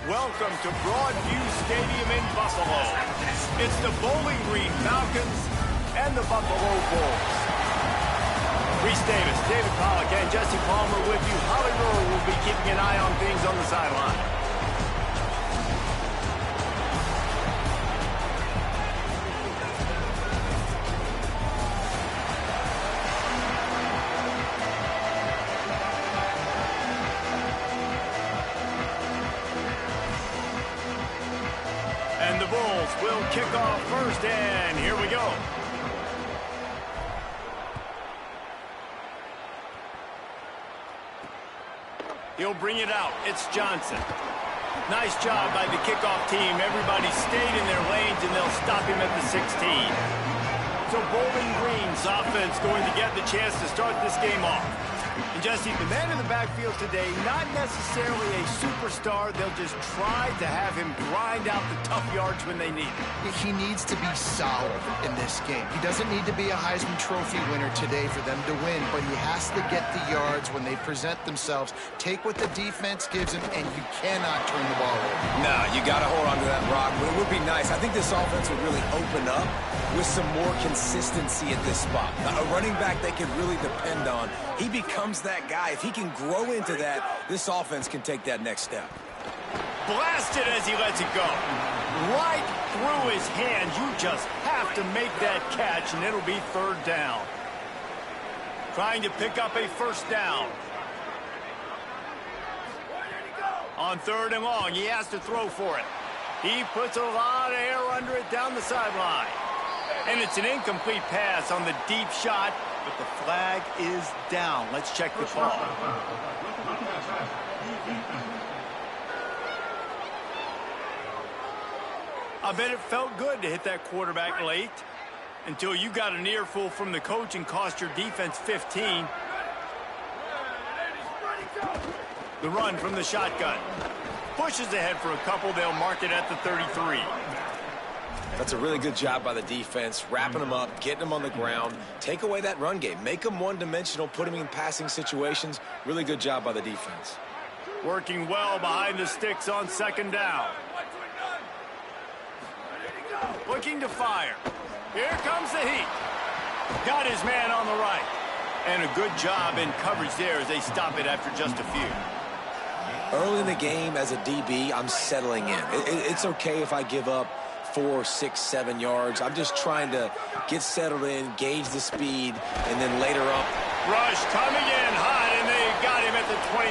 Welcome to Broadview Stadium in Buffalo. It's the Bowling Green Falcons and the Buffalo Bulls. Reese Davis, David Pollack, and Jesse Palmer with you. Holly Rowe will be keeping an eye on things on the sideline. And the Bulls will kick off first, and here we go. He'll bring it out. It's Johnson. Nice job by the kickoff team. Everybody stayed in their lanes, and they'll stop him at the 16. So Bowling Green's offense going to get the chance to start this game off. And Jesse, the man in the backfield today, not necessarily a superstar. They'll just try to have him grind out the tough yards when they need it. He needs to be solid in this game. He doesn't need to be a Heisman Trophy winner today for them to win, but he has to get the yards when they present themselves. Take what the defense gives him, and you cannot turn the ball over. No, you got to hold on to that rock, but it would be nice. I think this offense would really open up with some more consistency at this spot. A running back they can really depend on. He becomes that guy. If he can grow into that, this offense can take that next step. Blasted as he lets it go. Right through his hands. You just have to make that catch, and it'll be third down. Trying to pick up a first down. On third and long, he has to throw for it. He puts a lot of air under it down the sideline. And it's an incomplete pass on the deep shot, but the flag is down. Let's check the call. I bet it felt good to hit that quarterback late until you got an earful from the coach and cost your defense 15. The run from the shotgun. Pushes ahead for a couple. They'll mark it at the 33. That's a really good job by the defense, wrapping them up, getting them on the ground. Take away that run game. Make them one-dimensional, put them in passing situations. Really good job by the defense. Working well behind the sticks on second down. Looking to fire. Here comes the heat. Got his man on the right. And a good job in coverage there as they stop it after just a few. Early in the game as a DB, I'm settling in. It's okay if I give up 4, 6, 7 yards. I'm just trying to get settled in, gauge the speed, and then later on. Rush coming in hot, and they got him at the 29.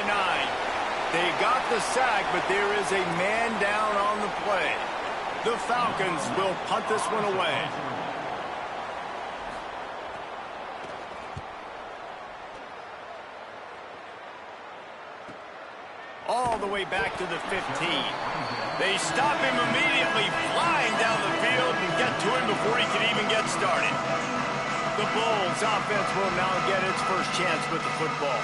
They got the sack, but there is a man down on the play. The Falcons will punt this one away. All the way back to the 15. They stop him immediately, flying down the field and get to him before he can even get started. The Bulls offense will now get its first chance with the football.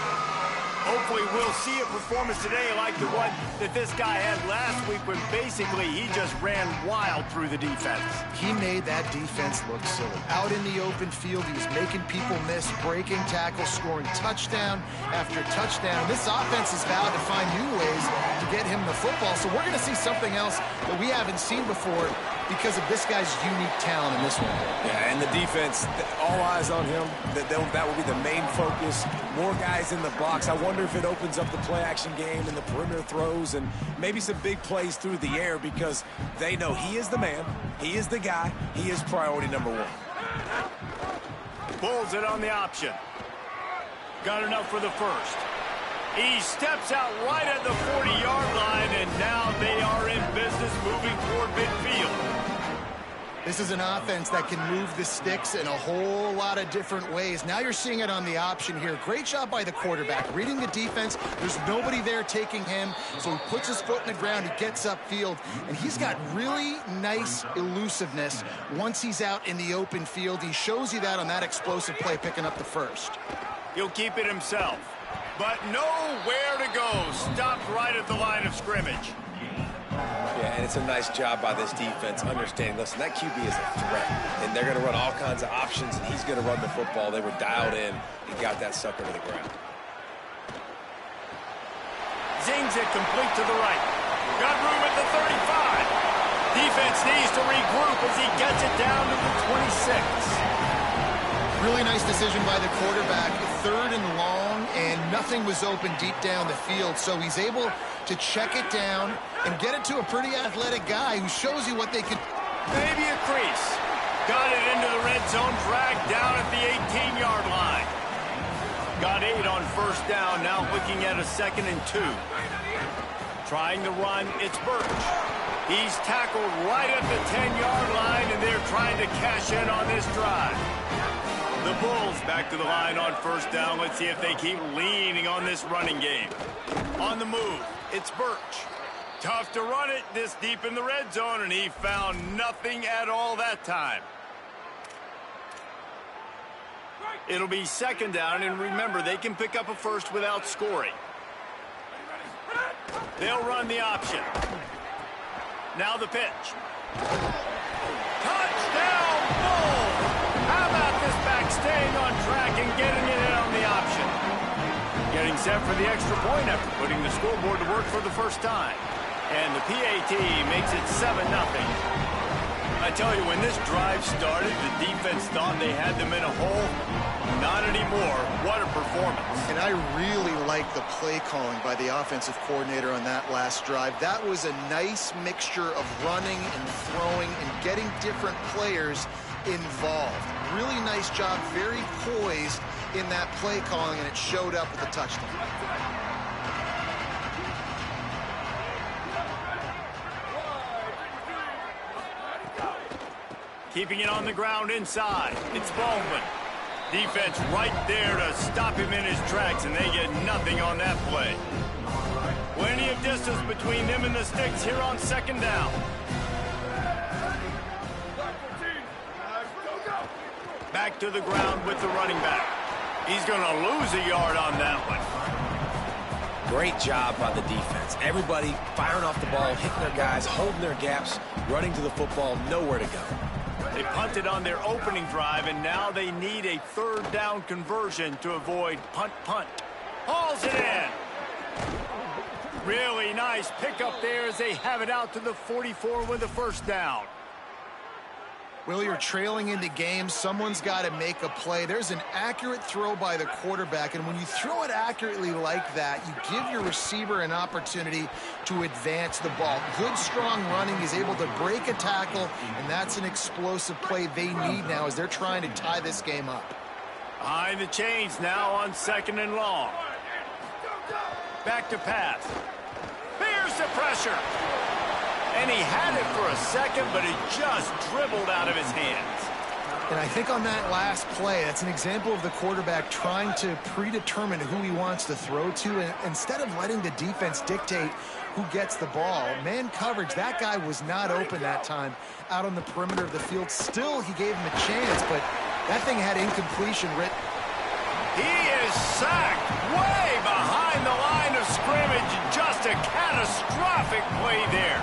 Hopefully we'll see a performance today like the one that this guy had last week when basically he just ran wild through the defense. He made that defense look silly. Out in the open field, he was making people miss, breaking tackles, scoring touchdown after touchdown. This offense has vowed to find new ways to get him the football, so we're going to see something else that we haven't seen before because of this guy's unique talent in this one. Yeah, and the defense, all eyes on him. That will be the main focus. More guys in the box. I wonder if it opens up the play-action game and the perimeter throws and maybe some big plays through the air because they know he is the man, he is the guy, he is priority number one. Pulls it on the option. Got enough for the first. He steps out right at the 40-yard line, and now they are in business moving toward midfield. This is an offense that can move the sticks in a whole lot of different ways. Now you're seeing it on the option here. Great job by the quarterback. Reading the defense, there's nobody there taking him, so he puts his foot in the ground, he gets upfield, and he's got really nice elusiveness once he's out in the open field. He shows you that on that explosive play, picking up the first. He'll keep it himself, but nowhere to go. Stopped right at the line of scrimmage. Yeah, and it's a nice job by this defense understanding, listen, that QB is a threat, and they're going to run all kinds of options, and he's going to run the football. They were dialed in and got that sucker to the ground. Zings it complete to the right. Got room at the 35. Defense needs to regroup as he gets it down to the 26. Really nice decision by the quarterback. 3rd and long, and nothing was open deep down the field, so he's able to check it down and get it to a pretty athletic guy who shows you what they can. Maybe a crease. Got it into the red zone, dragged down at the 18-yard line. Got 8 on 1st down, now looking at a 2nd and 2. Trying to run, it's Birch. He's tackled right at the 10-yard line, and they're trying to cash in on this drive. The Bulls back to the line on 1st down. Let's see if they keep leaning on this running game. On the move, it's Birch. Tough to run it this deep in the red zone, and he found nothing at all that time. It'll be 2nd down, and remember, they can pick up a first without scoring. They'll run the option. Now the pitch. Touchdown, Bulls! How about this back staying on track and getting it in on the option? Getting set for the extra point after putting the scoreboard to work for the first time. And the PAT makes it 7-0. I tell you, when this drive started, the defense thought they had them in a hole. Not anymore. What a performance. And I really like the play calling by the offensive coordinator on that last drive. That was a nice mixture of running and throwing and getting different players involved. Really nice job, very poised in that play calling, and it showed up with a touchdown. Keeping it on the ground inside. It's Baldwin. Defense right there to stop him in his tracks, and they get nothing on that play. Plenty of distance between them and the sticks here on 2nd down. Back to the ground with the running back. He's going to lose a yard on that one. Great job by the defense. Everybody firing off the ball, hitting their guys, holding their gaps, running to the football, nowhere to go. They punted on their opening drive, and now they need a 3rd down conversion to avoid punt. Hauls it in. Really nice pickup there as they have it out to the 44 with the 1st down. Well, you're trailing into games. Someone's got to make a play. There's an accurate throw by the quarterback, and when you throw it accurately like that, you give your receiver an opportunity to advance the ball. Good, strong running. He's able to break a tackle, and that's an explosive play they need now as they're trying to tie this game up. Behind the chains now on 2nd and long. Back to pass. Here's the pressure. And he had it for a second, but it just dribbled out of his hands. And I think on that last play, that's an example of the quarterback trying to predetermine who he wants to throw to, and instead of letting the defense dictate who gets the ball. Man coverage, that guy was not open that time out on the perimeter of the field. Still, he gave him a chance, but that thing had incompletion written. He is sacked way behind the line of scrimmage. Just a catastrophic play there.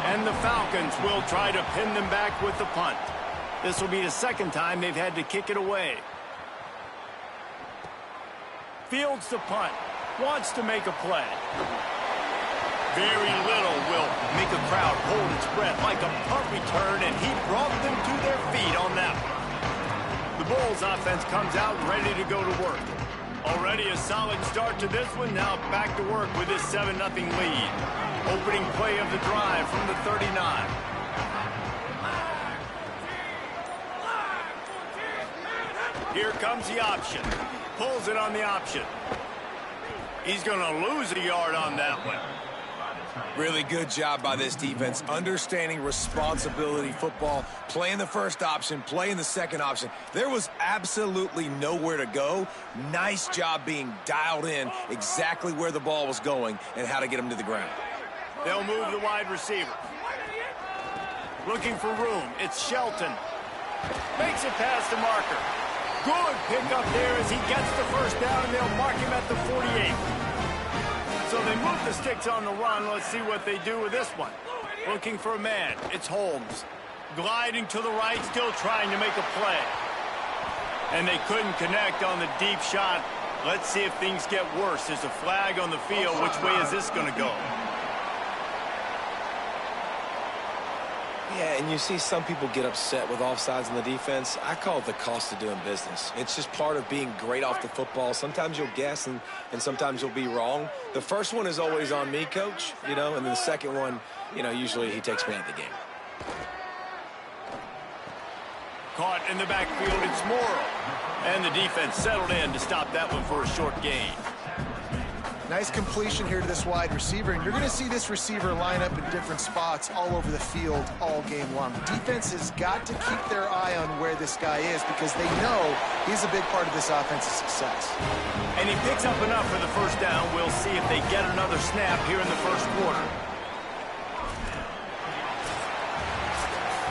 And the Falcons will try to pin them back with the punt. This will be the 2nd time they've had to kick it away. Fields the punt. Wants to make a play. Very little will make a crowd hold its breath like a punt return, and he brought them to their feet on that one. The Bulls offense comes out ready to go to work. Already a solid start to this one. Now back to work with this 7-0 lead. Opening play of the drive from the 39. Here comes the option. Pulls it on the option. He's going to lose a yard on that one. Really good job by this defense, understanding responsibility football, playing the first option, playing the second option. There was absolutely nowhere to go. Nice job being dialed in exactly where the ball was going and how to get him to the ground. They'll move the wide receiver. Looking for room. It's Shelton. Makes it past the marker. Good pickup there as he gets the 1st down, and they'll mark him at the 48. So they move the sticks on the run. Let's see what they do with this one. Looking for a man. It's Holmes. Gliding to the right, still trying to make a play. And they couldn't connect on the deep shot. Let's see if things get worse. There's a flag on the field. Which way is this going to go? Yeah, and you see some people get upset with offsides in the defense. I call it the cost of doing business. It's just part of being great off the football. Sometimes you'll guess and sometimes you'll be wrong. The first one is always on me, Coach, and then the second one, usually he takes me out of the game. Caught in the backfield, it's Morrow. And the defense settled in to stop that one for a short gain. Nice completion here to this wide receiver, and you're going to see this receiver line up in different spots all over the field all game long. Defense has got to keep their eye on where this guy is because they know he's a big part of this offense's success. And he picks up enough for the first down. We'll see if they get another snap here in the first quarter.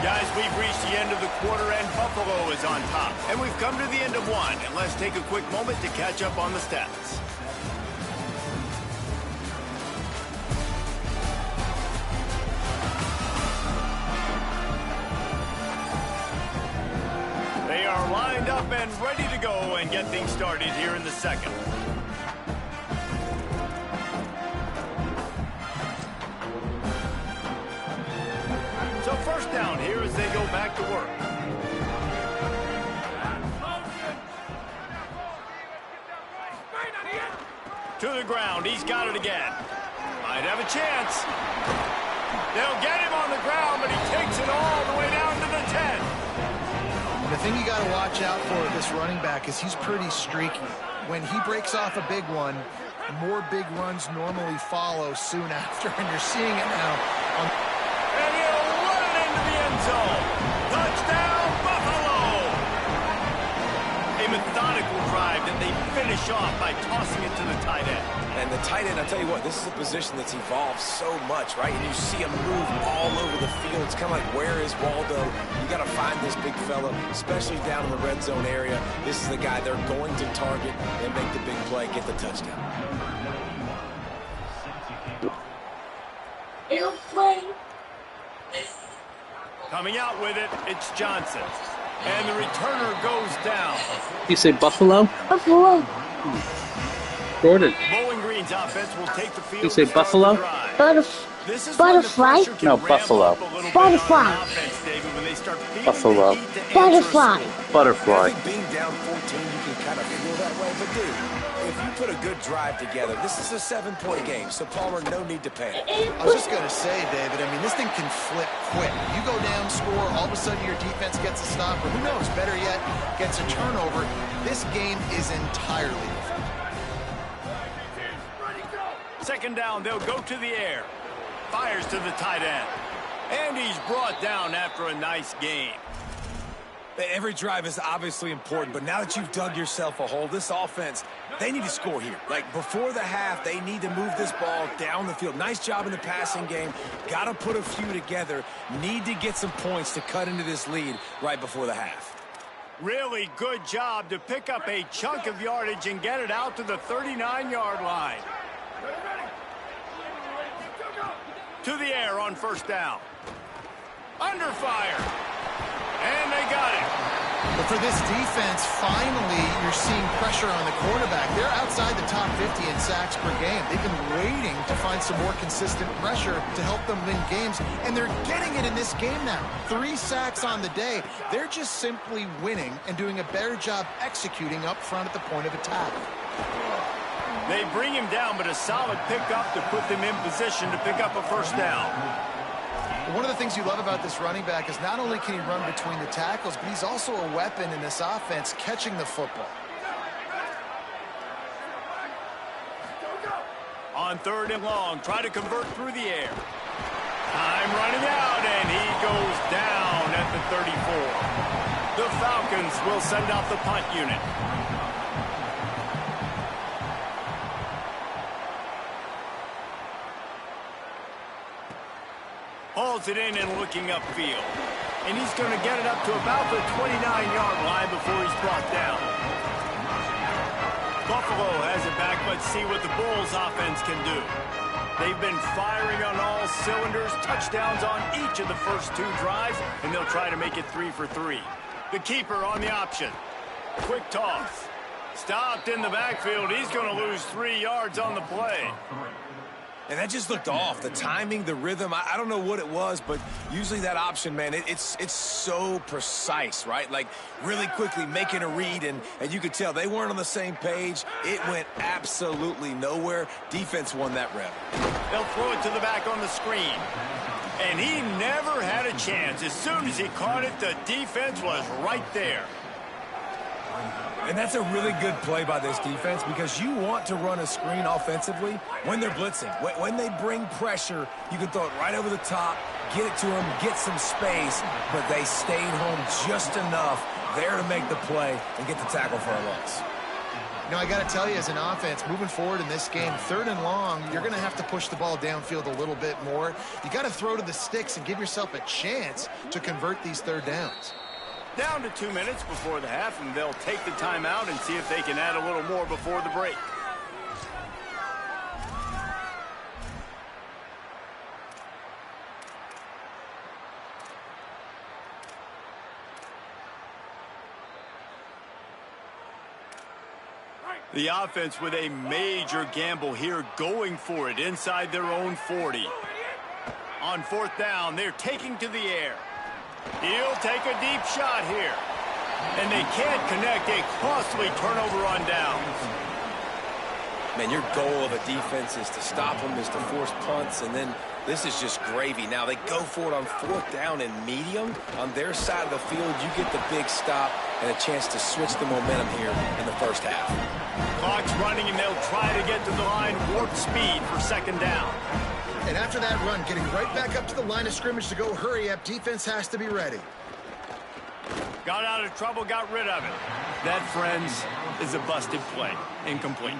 Guys, we've reached the end of the quarter, and Buffalo is on top. And we've come to the end of one, and let's take a quick moment to catch up on the stats. They are lined up and ready to go and get things started here in the second. So first down here as they go back to work. To the ground. He's got it again. Might have a chance. They'll get him on the ground, but he takes it all the way down to the 10. The thing you got to watch out for with this running back is he's pretty streaky. When he breaks off a big one, more big runs normally follow soon after, and you're seeing it now. And he'll run it into the end zone. Touchdown, Buffalo! A methodical drive that they finish off by tossing it to the tight end. And the tight end, I'll tell you what, this is a position that's evolved so much, right? And you see him move all over the field. It's kind of like, where is Waldo? You got to find this big fella, especially down in the red zone area. This is the guy they're going to target and make the big play, get the touchdown. Coming out with it, it's Johnson. And the returner goes down. You say Buffalo? Buffalo. Gordon. Bowling Green's offense will take the field. You say Buffalo? Butterfly? No, Buffalo. Butterfly. Buffalo. Butterfly. Butterfly. Being down 14, you can kind of feel that way. But, dude, if you put a good drive together, this is a 7-point game. So, Palmer, no need to panic. I was just going to say, David, I mean, this thing can flip quick. You go down, score, all of a sudden your defense gets a stop, or who knows, better yet, gets a turnover. This game is entirely different. Second down, they'll go to the air. Fires to the tight end. And he's brought down after a nice game. Every drive is obviously important, but now that you've dug yourself a hole, this offense, they need to score here. Like, before the half, they need to move this ball down the field. Nice job in the passing game. Got to put a few together. Need to get some points to cut into this lead right before the half. Really good job to pick up a chunk of yardage and get it out to the 39-yard line. To the air on first down. Under fire. And they got it. But for this defense, finally, you're seeing pressure on the quarterback. They're outside the top 50 in sacks per game. They've been waiting to find some more consistent pressure to help them win games, and they're getting it in this game now. 3 sacks on the day. They're just simply winning and doing a better job executing up front at the point of attack. They bring him down, but a solid pickup to put them in position to pick up a first down. One of the things you love about this running back is not only can he run between the tackles, but he's also a weapon in this offense catching the football. On third and long, try to convert through the air. Time running out, and he goes down at the 34. The Falcons will send out the punt unit. Hauls it in and looking upfield. And he's going to get it up to about the 29-yard line before he's brought down. Buffalo has it back. Let's see what the Bulls offense can do. They've been firing on all cylinders, touchdowns on each of the first 2 drives, and they'll try to make it 3 for 3. The keeper on the option. Quick toss. Stopped in the backfield. He's going to lose 3 yards on the play. And that just looked off. The timing, the rhythm, I don't know what it was, but usually that option, man, it's so precise, right? Like really quickly making a read, and you could tell they weren't on the same page. It went absolutely nowhere. Defense won that rep. They'll throw it to the back on the screen. And he never had a chance. As soon as he caught it, the defense was right there. And that's a really good play by this defense because you want to run a screen offensively when they're blitzing. When they bring pressure, you can throw it right over the top, get it to them, get some space, but they stayed home just enough there to make the play and get the tackle for a loss. You know, I got to tell you, as an offense, moving forward in this game, 3rd and long, you're going to have to push the ball downfield a little bit more. You got to throw to the sticks and give yourself a chance to convert these 3rd downs. Down to 2 minutes before the half, and they'll take the timeout and see if they can add a little more before the break. The offense with a major gamble here, going for it inside their own 40. On 4th down, they're taking to the air. He'll take a deep shot here. And they can't connect. A costly turnover on downs. Man, your goal of a defense is to stop them, is to force punts, and then this is just gravy. Now, they go for it on 4th down and medium. On their side of the field, you get the big stop and a chance to switch the momentum here in the first half. Clock's running, and they'll try to get to the line warp speed for 2nd down. And after that run, getting right back up to the line of scrimmage to go hurry up, defense has to be ready. Got out of trouble, got rid of it. That, friends, is a busted play. Incomplete.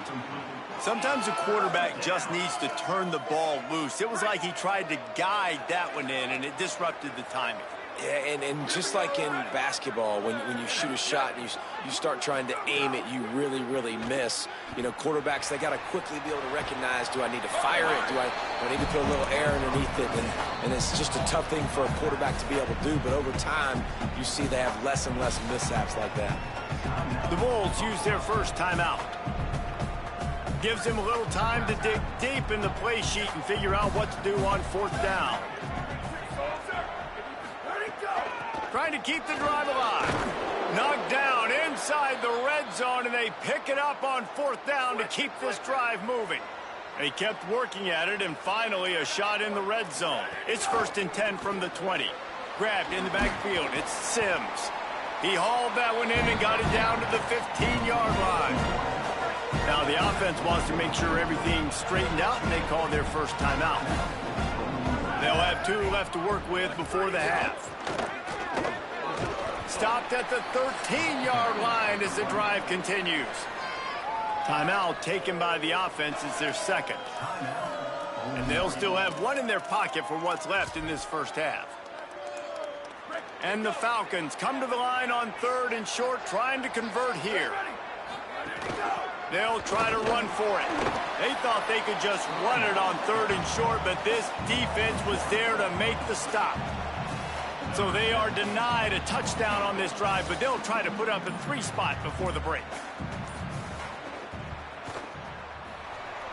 Sometimes a quarterback just needs to turn the ball loose. It was like he tried to guide that one in, and it disrupted the timing. Yeah, and just like in basketball, when you shoot a shot and you start trying to aim it, you really, really miss. You know, quarterbacks, they got to quickly be able to recognize, do I need to fire it? Do I need to put a little air underneath it? And it's just a tough thing for a quarterback to be able to do. But over time, you see they have less and less mishaps like that. The Bulls use their first timeout. Gives him a little time to dig deep in the play sheet and figure out what to do on 4th down. Trying to keep the drive alive. Knocked down inside the red zone, and they pick it up on 4th down to keep this drive moving. They kept working at it, and finally a shot in the red zone. It's 1st and 10 from the 20. Grabbed in the backfield. It's Sims. He hauled that one in and got it down to the 15-yard line. Now the offense wants to make sure everything's straightened out, and they call their first timeout. They'll have 2 left to work with before the half. Stopped at the 13-yard line as the drive continues. Timeout taken by the offense is their 2nd. And they'll still have 1 in their pocket for what's left in this first half. And the Falcons come to the line on 3rd and short, trying to convert here. They'll try to run for it. They thought they could just run it on 3rd and short, but this defense was there to make the stop. So they are denied a touchdown on this drive, but they'll try to put up a 3 spot before the break.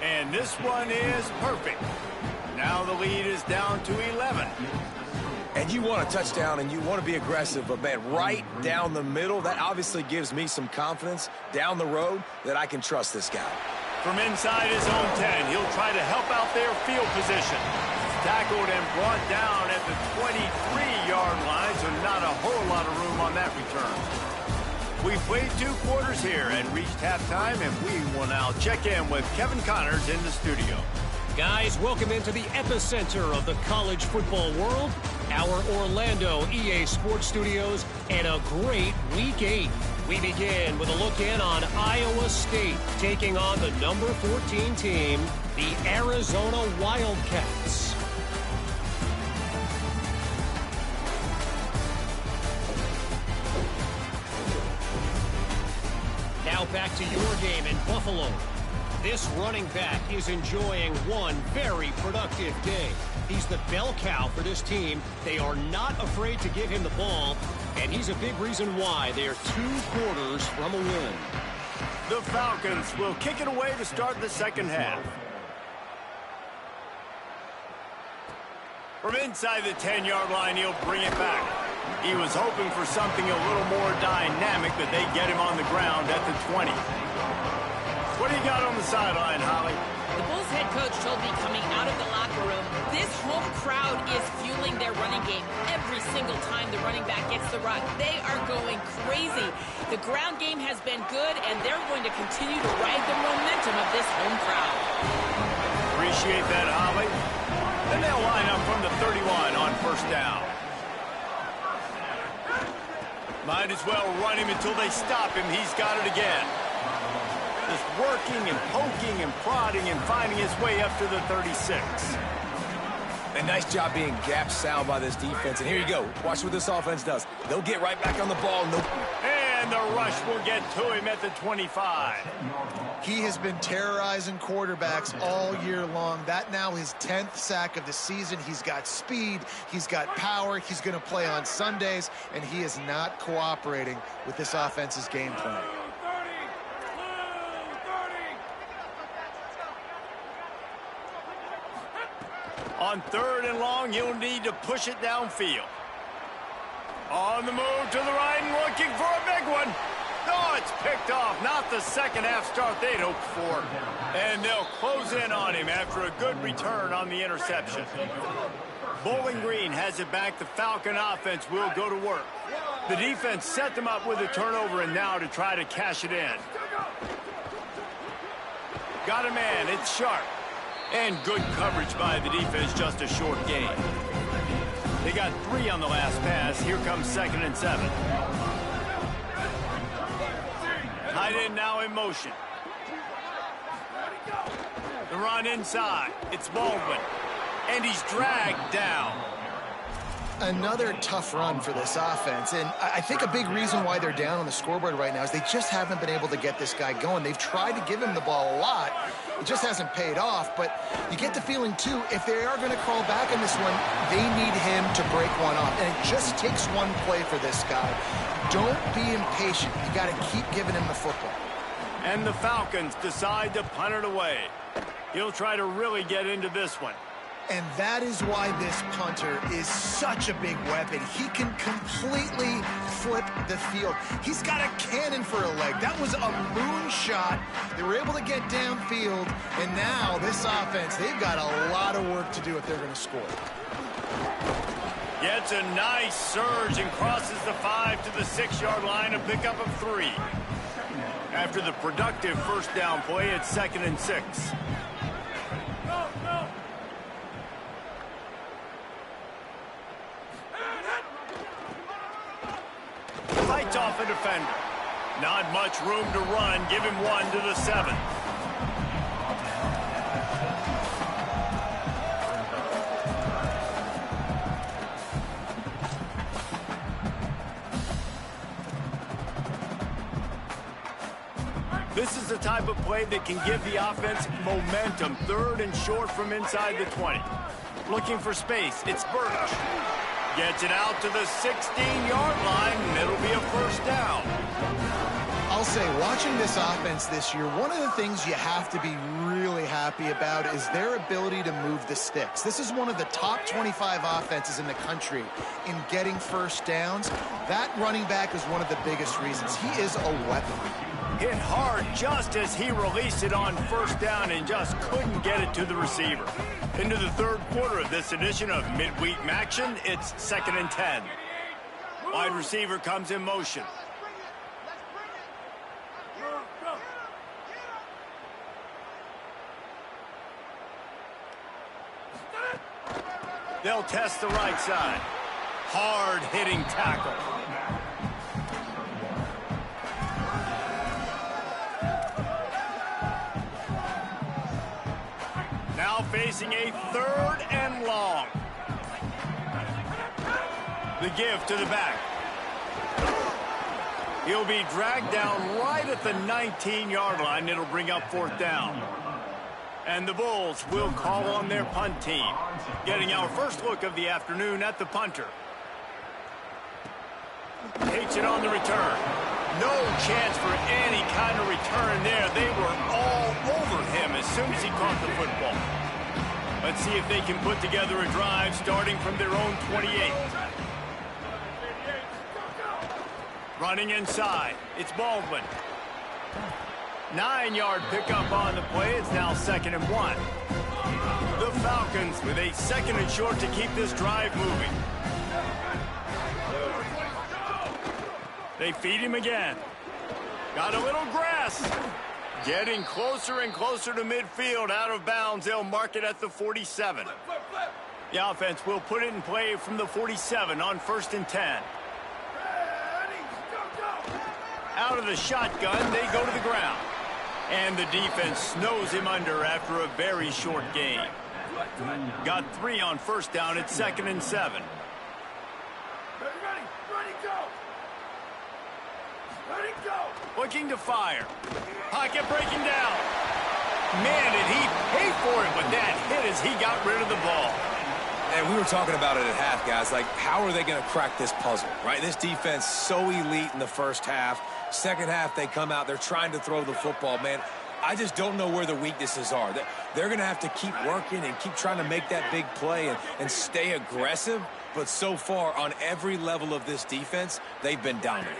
And this one is perfect. Now the lead is down to 11. And you want a touchdown and you want to be aggressive, but man, right down the middle, that obviously gives me some confidence down the road that I can trust this guy. From inside his own 10, he'll try to help out their field position. Tackled and brought down at the 23-yard line, so not a whole lot of room on that return. We played 2 quarters here and reached halftime, and we will now check in with Kevin Connors in the studio. Guys, welcome into the epicenter of the college football world, our Orlando EA Sports Studios, and a great Week 8. We begin with a look in on Iowa State taking on the number 14 team, the Arizona Wildcats. Now back to your game in Buffalo. This running back is enjoying one very productive day. He's the bell cow for this team. They are not afraid to give him the ball, and he's a big reason why they're 2 quarters from a win. The Falcons will kick it away to start the second half. From inside the 10-yard line, he'll bring it back. He was hoping for something a little more dynamic, but they get him on the ground at the 20. What do you got on the sideline, Holly? The Bulls head coach told me coming out of the locker room, this home crowd is fueling their running game. Every single time the running back gets the rock, they are going crazy. The ground game has been good, and they're going to continue to ride the momentum of this home crowd. Appreciate that, Holly. Then they'll line up from the 31 on first down. Might as well run him until they stop him. He's got it again. Just working and poking and prodding and finding his way up to the 36. A nice job being gap sound by this defense. And here you go. Watch what this offense does. They'll get right back on the ball. And the rush will get to him at the 25. He has been terrorizing quarterbacks all year long. That now his 10th sack of the season. He's got speed. He's got power. He's going to play on Sundays. And he is not cooperating with this offense's game plan. On 3rd and long, you'll need to push it downfield. On the move to the right and looking for a big one. No, it's picked off. Not the second half start they'd hoped for. And they'll close in on him after a good return on the interception. Bowling Green has it back. The Falcon offense will go to work. The defense set them up with a turnover and now to try to cash it in. Got a man. It's Sharp. And good coverage by the defense, just a short gain. They got 3 on the last pass. Here comes 2nd and 7. Tight end now in motion. The run inside. It's Baldwin. And he's dragged down. Another tough run for this offense, and I think a big reason why they're down on the scoreboard right now is they just haven't been able to get this guy going. They've tried to give him the ball a lot. It just hasn't paid off, but you get the feeling, too, if they are going to crawl back in this one, they need him to break one off, and it just takes one play for this guy. Don't be impatient. You got to keep giving him the football. And the Falcons decide to punt it away. He'll try to really get into this one. And that is why this punter is such a big weapon. He can completely flip the field. He's got a cannon for a leg. That was a moonshot. They were able to get downfield, and now this offense, they've got a lot of work to do if they're going to score. Gets a nice surge and crosses the 5 to the 6-yard line, a pickup of 3. After the productive first down play, it's 2nd and 6. Fights off a defender. Not much room to run. Give him 1 to the 7. This is the type of play that can give the offense momentum. 3rd and short from inside the 20. Looking for space. It's Birch. Gets it out to the 16-yard line, and it'll be a first down. I'll say, watching this offense this year, one of the things you have to be really happy about is their ability to move the sticks. This is one of the top 25 offenses in the country in getting first downs. That running back is one of the biggest reasons. He is a weapon. Hit hard just as he released it on first down and just couldn't get it to the receiver. Into the 3rd quarter of this edition of Midweek Action, it's 2nd and 10. Wide receiver comes in motion. They'll test the right side. Hard-hitting tackle. Now facing a 3rd and long. The give to the back. He'll be dragged down right at the 19-yard line. It'll bring up 4th down. And the Bulls will call on their punt team. Getting our first look of the afternoon at the punter. Takes it on the return. No chance for any kind of return there. They were all over him as soon as he caught the football. Let's see if they can put together a drive starting from their own 28. Running inside. It's Baldwin. 9-yard pickup on the play. It's now 2nd and 1. The Falcons with a 2nd and short to keep this drive moving. They feed him again. Got a little grass. Getting closer and closer to midfield. Out of bounds. They'll mark it at the 47. The offense will put it in play from the 47 on 1st and 10. Out of the shotgun, they go to the ground. And the defense snows him under after a very short gain. Got 3 on 1st down. It's 2nd and 7. Looking to fire. Pocket breaking down. Man, did he pay for it, but that hit as he got rid of the ball. And we were talking about it at half, guys. Like, how are they going to crack this puzzle, right? This defense so elite in the first half. Second half, they come out. They're trying to throw the football, man. I just don't know where the weaknesses are. They're going to have to keep working and keep trying to make that big play and stay aggressive. But so far, on every level of this defense, they've been dominant.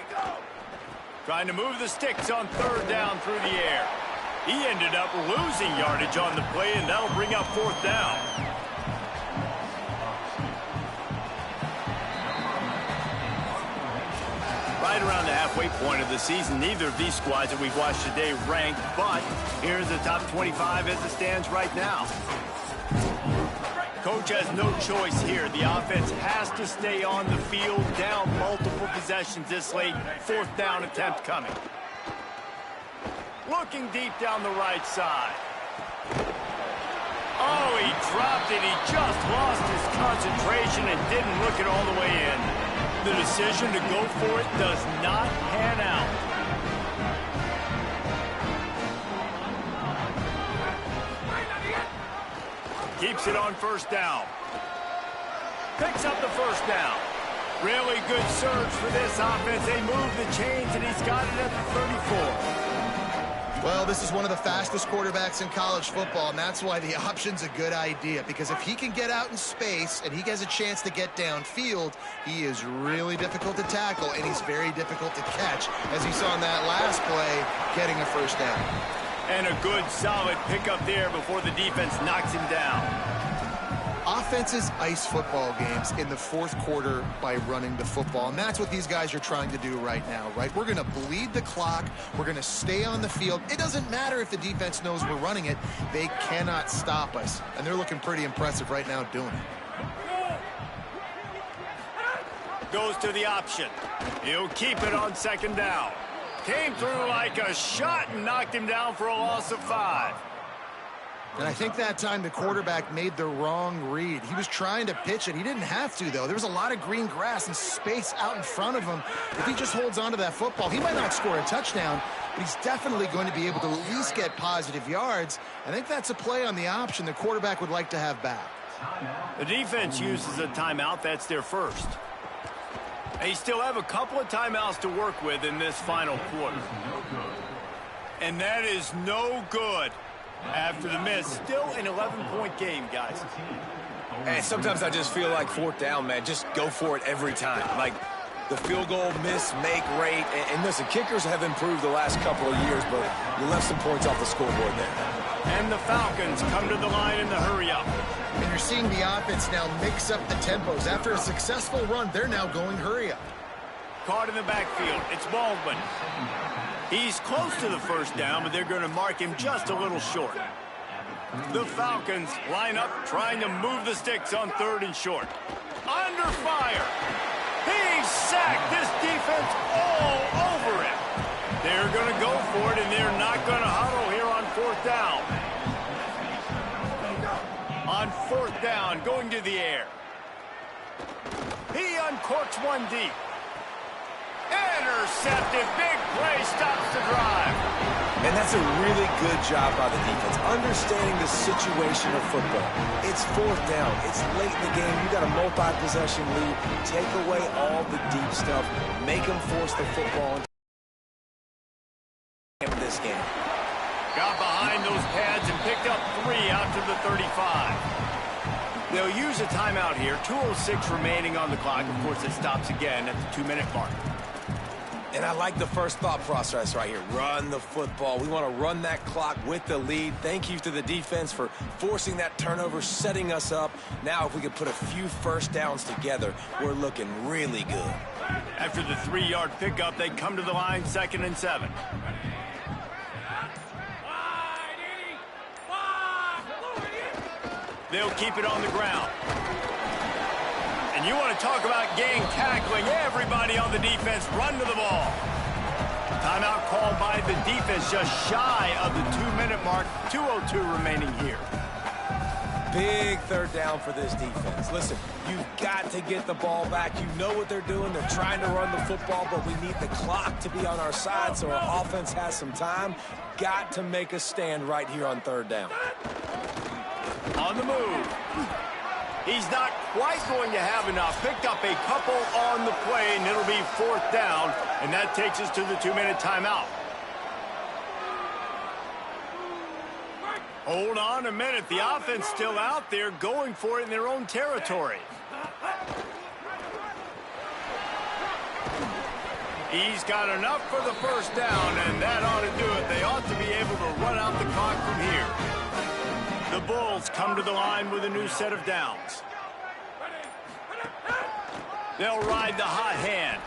Trying to move the sticks on 3rd down through the air. He ended up losing yardage on the play, and that'll bring up 4th down. Right around the halfway point of the season, neither of these squads that we've watched today ranked, but here's the top 25 as it stands right now. Coach has no choice here. The offense has to stay on the field, down multiple possessions this late. 4th down attempt coming. Looking deep down the right side. Oh, he dropped it. He just lost his concentration and didn't look it all the way in. The decision to go for it does not pan out. Keeps it on 1st down. Picks up the 1st down. Really good surge for this offense. They move the chains, and he's got it at the 34. Well, this is one of the fastest quarterbacks in college football, and that's why the option's a good idea, because if he can get out in space and he has a chance to get downfield, he is really difficult to tackle, and he's very difficult to catch, as you saw in that last play, getting a 1st down. And a good, solid pickup there before the defense knocks him down. Offenses ice football games in the 4th quarter by running the football, and that's what these guys are trying to do right now, right? We're going to bleed the clock. We're going to stay on the field. It doesn't matter if the defense knows we're running it. They cannot stop us, and they're looking pretty impressive right now doing it. Goes to the option. He'll keep it on 2nd down. Came through like a shot and knocked him down for a loss of 5. And I think that time the quarterback made the wrong read. He was trying to pitch it. He didn't have to, though. There was a lot of green grass and space out in front of him. If he just holds on to that football, he might not score a touchdown, but he's definitely going to be able to at least get positive yards. I think that's a play on the option the quarterback would like to have back. The defense uses a timeout. That's their first. They still have a couple of timeouts to work with in this final quarter. And that is no good after the miss. Still an 11-point game, guys. And sometimes I just feel like 4th down, man, just go for it every time. Like, the field goal miss-make rate. And listen, kickers have improved the last couple of years, but you left some points off the scoreboard there. And the Falcons come to the line in the hurry-up. And you're seeing the offense now mix up the tempos. After a successful run, they're now going hurry-up. Caught in the backfield. It's Baldwin. He's close to the 1st down, but they're going to mark him just a little short. The Falcons line up, trying to move the sticks on 3rd and short. Under fire. He's sacked. This defense all over him. They're going to go for it, and they're not going to huddle here on 4th down. On 4th down, going to the air. He uncorks one deep. Intercepted. Big play stops the drive. And that's a really good job by the defense, understanding the situation of football. It's 4th down. It's late in the game. You got a multi-possession lead. Take away all the deep stuff. Make them force the football in this game. Got behind those pads and picked up 3 out to the 35. They'll use a timeout here. 2:06 remaining on the clock. Of course, it stops again at the 2-minute mark. And I like the first thought process right here. Run the football. We want to run that clock with the lead. Thank you to the defense for forcing that turnover, setting us up. Now, if we could put a few first downs together, we're looking really good. After the 3-yard pickup, they come to the line, 2nd and 7. They'll keep it on the ground. And you want to talk about gang tackling. Everybody on the defense run to the ball. Timeout called by the defense just shy of the 2-minute mark. 2:02 remaining here. Big third down for this defense. Listen, you've got to get the ball back. You know what they're doing. They're trying to run the football, but we need the clock to be on our side so our offense has some time. Got to make a stand right here on 3rd down. On the move. He's not quite going to have enough. Picked up a couple on the play, and it'll be 4th down, and that takes us to the 2-minute timeout. Hold on a minute. The offense still out there going for it in their own territory. He's got enough for the 1st down, and that ought to do it. They ought to be able to run out the clock from here. The Bulls come to the line with a new set of downs. They'll ride the hot hand.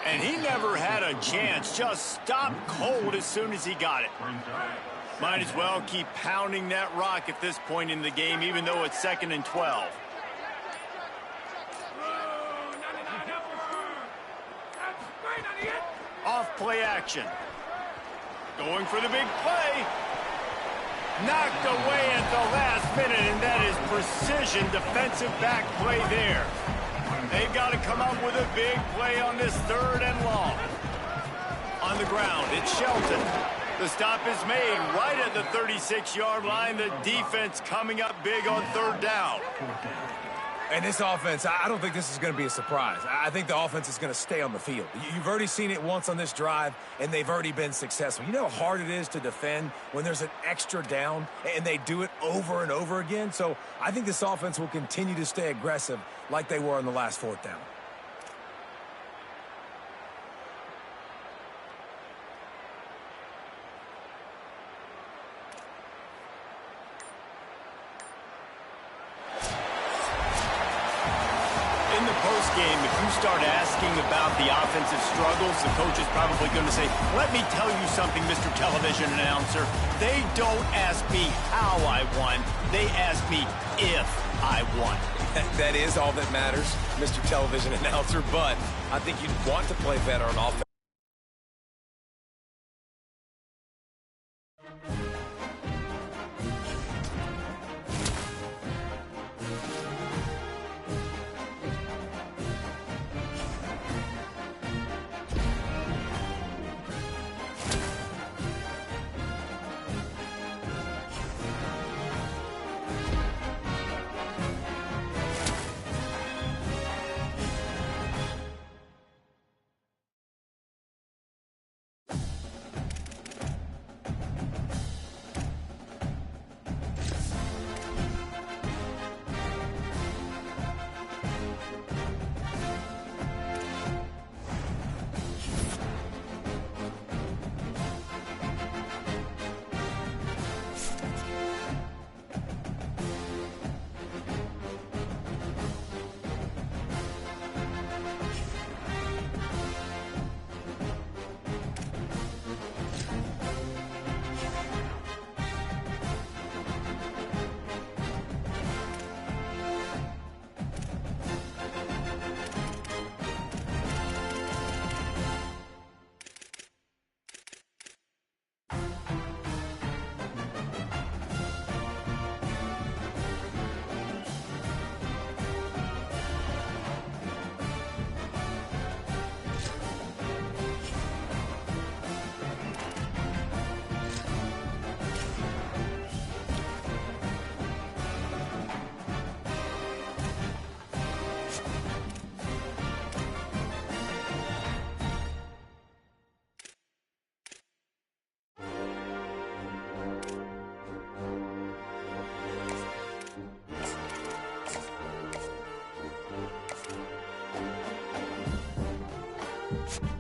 And he never had a chance. Just stopped cold as soon as he got it. Might as well keep pounding that rock at this point in the game, even though it's 2nd and 12. Off play action. Going for the big play. Knocked away at the last minute, and that is precision defensive back play there. They've got to come up with a big play on this 3rd and long. On the ground, it's Shelton. The stop is made right at the 36-yard line. The defense coming up big on 3rd down. And this offense, I don't think this is going to be a surprise. I think the offense is going to stay on the field. You've already seen it once on this drive, and they've already been successful. You know how hard it is to defend when there's an extra down, and they do it over and over again? So I think this offense will continue to stay aggressive like they were on the last 4th down. Game, if you start asking about the offensive struggles, the coach is probably going to say, let me tell you something, Mr. Television Announcer. They don't ask me how I won. They ask me if I won. That is all that matters, Mr. Television Announcer, but I think you'd want to play better on offense. drive.